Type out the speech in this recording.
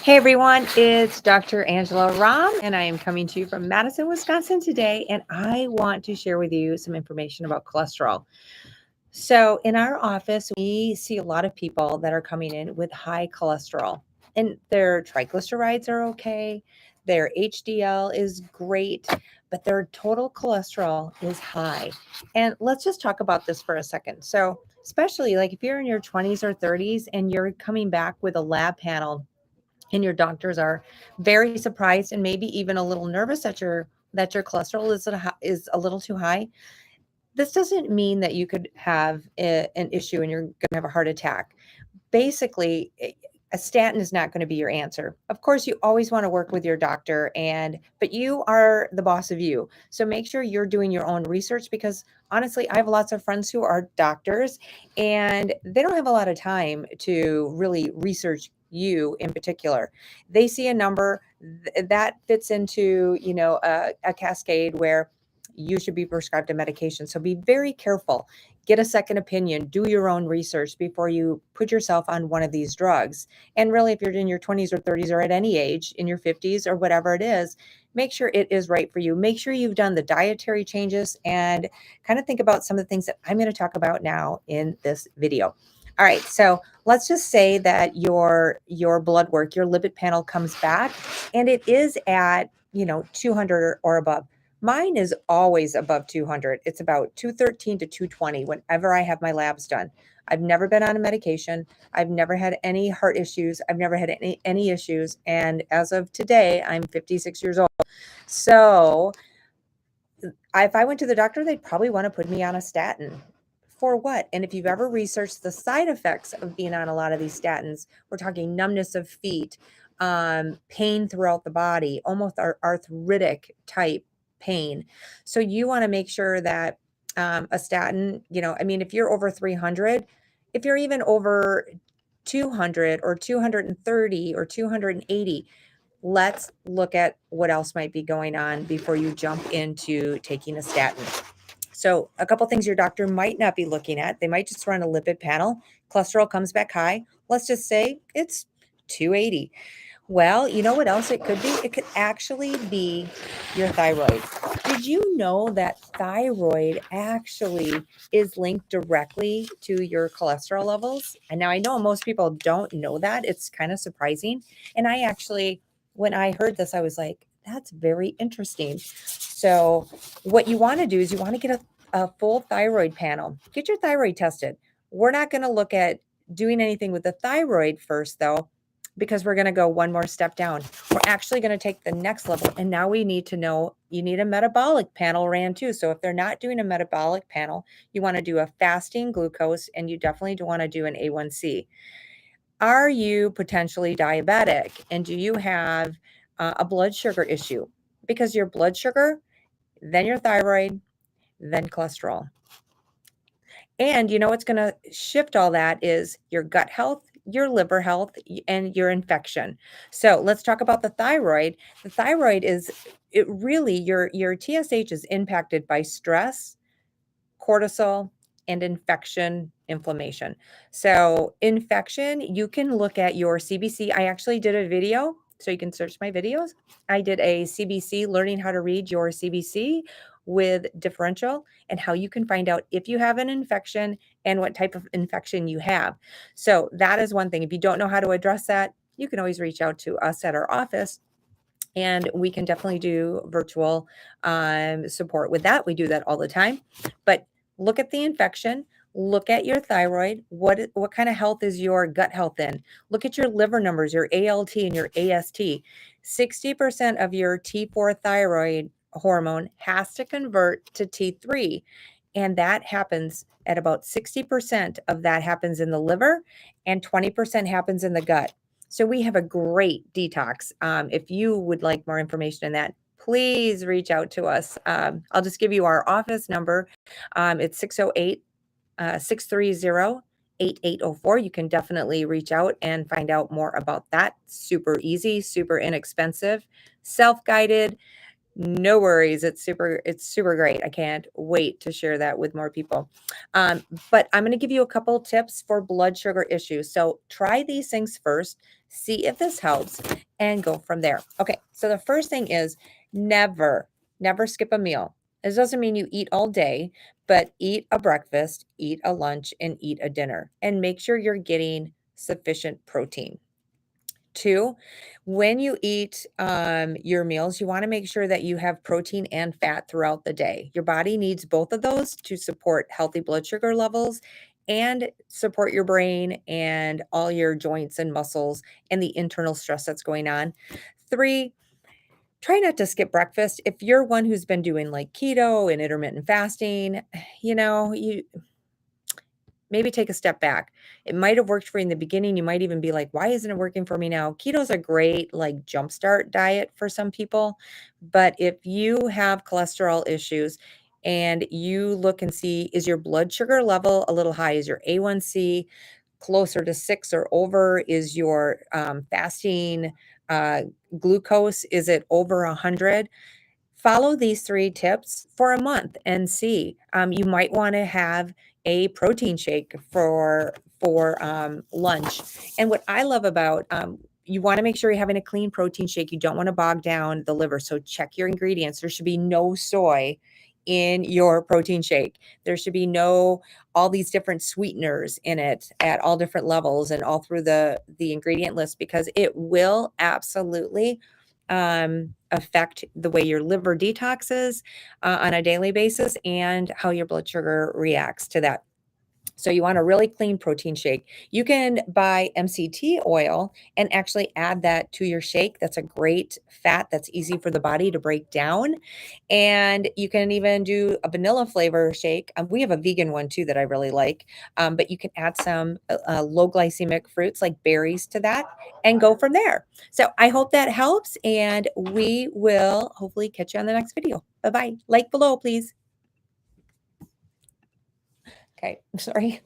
Hey everyone, it's Dr. Angela Rahm, and I am coming to you from Madison, Wisconsin today. And I want to share with you some information about cholesterol. So, in our office, we see a lot of people that are coming in with high cholesterol, and their triglycerides are okay, their HDL is great, but their total cholesterol is high. And let's just talk about this for a second. So, especially like if you're in your 20s or 30s and you're coming back with a lab panel and your doctors are very surprised and maybe even a little nervous that your cholesterol is a little too high. This doesn't mean that you could have an issue and you're going to have a heart attack. Basically, a statin is not going to be your answer. Of course, you always want to work with your doctor, but you are the boss of you. So make sure you're doing your own research, because honestly, I have lots of friends who are doctors and they don't have a lot of time to really research you in particular. They see a number that fits into, a cascade where you should be prescribed a medication. So be very careful. Get a second opinion, do your own research before you put yourself on one of these drugs. And really, if you're in your 20s or 30s or at any age, in your 50s or whatever it is, make sure it is right for you. Make sure you've done the dietary changes and kind of think about some of the things that I'm going to talk about now in this video. All right, so let's just say that your blood work, your lipid panel comes back and it is at, 200 or above. Mine is always above 200. It's about 213 to 220 whenever I have my labs done. I've never been on a medication. I've never had any heart issues. I've never had any issues. And as of today, I'm 56 years old. So if I went to the doctor, they'd probably want to put me on a statin. For what? And if you've ever researched the side effects of being on a lot of these statins, we're talking numbness of feet, pain throughout the body, almost arthritic type pain. So you want to make sure that a statin, I mean, if you're over 300, if you're even over 200 or 230 or 280, let's look at what else might be going on before you jump into taking a statin. So, a couple things your doctor might not be looking at. They might just run a lipid panel. Cholesterol comes back high. Let's just say it's 280. Well, you know what else it could be? It could actually be your thyroid. Did you know that thyroid actually is linked directly to your cholesterol levels? And now I know most people don't know that. It's kind of surprising. And I actually, when I heard this, I was like, that's very interesting. So, what you want to do is you want to get a full thyroid panel. Get your thyroid tested. We're not going to look at doing anything with the thyroid first, though, because we're going to go one more step down. We're actually going to take the next level. And now we need to know you need a metabolic panel ran too. So if they're not doing a metabolic panel, you want to do a fasting glucose, and you definitely do want to do an A1C. Are you potentially diabetic? And do you have a blood sugar issue? Because your blood sugar, then your thyroid, then cholesterol. And you know what's going to shift all that is your gut health, your liver health, and your infection. So let's talk about the thyroid. The thyroid is it really your TSH is impacted by stress, cortisol, and inflammation. So infection, you can look at your CBC. I actually did a video, so you can search my videos. I did a CBC, learning how to read your CBC with differential, and how you can find out if you have an infection and what type of infection you have. So that is one thing. If you don't know how to address that, you can always reach out to us at our office, and we can definitely do virtual support with that. We do that all the time. But look at the infection. Look at your thyroid. What kind of health is your gut health in? Look at your liver numbers, your ALT and your AST. 60% of your T4 thyroid hormone has to convert to T3. And that happens at about 60% of that happens in the liver, and 20% happens in the gut. So we have a great detox. If you would like more information on that, please reach out to us. I'll just give you our office number. It's 608 630 8804. You can definitely reach out and find out more about that. Super easy, super inexpensive, self guided. No worries. It's super great. I can't wait to share that with more people. But I'm going to give you a couple tips for blood sugar issues. So try these things first, see if this helps, and go from there. Okay. So the first thing is never skip a meal. This doesn't mean you eat all day, but eat a breakfast, eat a lunch, and eat a dinner, and make sure you're getting sufficient protein. Two, when you eat your meals, you want to make sure that you have protein and fat throughout the day. Your body needs both of those to support healthy blood sugar levels and support your brain and all your joints and muscles and the internal stress that's going on. Three, try not to skip breakfast. If you're one who's been doing like keto and intermittent fasting, you maybe take a step back. It might have worked for you in the beginning. You might even be like, why isn't it working for me now? Keto's a great like jumpstart diet for some people. But if you have cholesterol issues and you look and see, is your blood sugar level a little high? Is your A1C closer to 6 or over? Is your fasting uh, glucose, is it over 100? Follow these three tips for a month and see. You might want to have a protein shake for lunch. And what I love about you want to make sure you're having a clean protein shake. You don't want to bog down the liver. So check your ingredients. There should be no soy in your protein shake. There should be no all these different sweeteners in it at all different levels and all through the ingredient list, because it will absolutely affect the way your liver detoxes on a daily basis and how your blood sugar reacts to that. So you want a really clean protein shake. You can buy MCT oil and actually add that to your shake. That's a great fat that's easy for the body to break down. And you can even do a vanilla flavor shake. We have a vegan one too that I really like. But you can add some low glycemic fruits like berries to that and go from there. So I hope that helps. And we will hopefully catch you on the next video. Bye bye. Like below, please. Okay. Sorry.